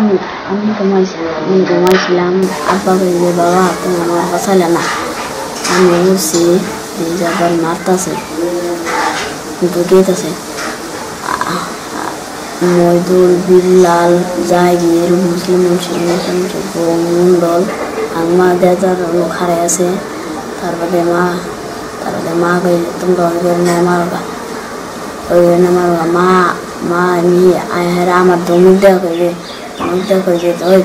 আমি ঘুমাইছিলাম আব্বা বলবে বাবা তুমি আমার বাঁচালে না আমি উঠছি যাবার মারতেছে ঢুকিয়েছে মইদুল বিল্লাল জাগির মুসলিম মন্ডল আর মা দেদার লোক হারাই আছে তারপরে মা কইলে তোমরা মারবা ওই মারবা মা নিয়ে আয় আমার ধমক দেওয়া কইবে ওই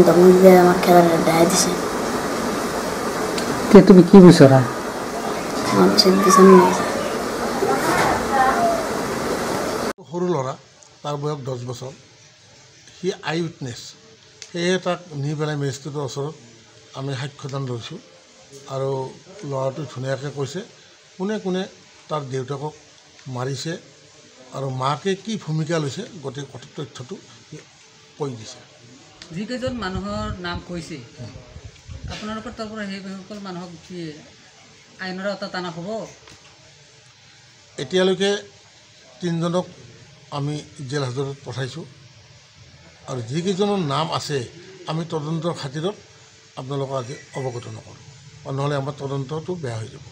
ধমক দিয়ে আমার খেলার দেখাই দিছে তুমি কি বুঝছো না আমার সামনে সৰু ল'ৰা তাৰ বয়স 10 বছৰ সি আই উইটনেছ সেয়ে তাক নি পেলাই মেজিষ্ট্ৰেটৰ ওচৰত আমি সাক্ষ্যদান লৈছোঁ আৰু ল'ৰাটো ধুনীয়াকৈ কৈছে কোনে কোনে তাৰ দেউতাকক মাৰিছে আৰু মাকে কি ভূমিকা লৈছে গোটেই তথ্যটো কৈ দিছে যিকেইজন মানুহৰ নাম কৈছে আপোনালোকৰ তাৰ পৰা সেইসকল মানুহক কি আইনৰ এটা টানা হ'ব এতিয়ালৈকে 3জনক আমি জেল হাজতত পঠাইছোঁ আৰু যিকেইজনৰ নাম আছে আমি তদন্তৰ খাতিৰত আপোনালোকক আজি অৱগত নকৰোঁ নহ'লে আমাৰ তদন্তটো বেয়া হৈ যাব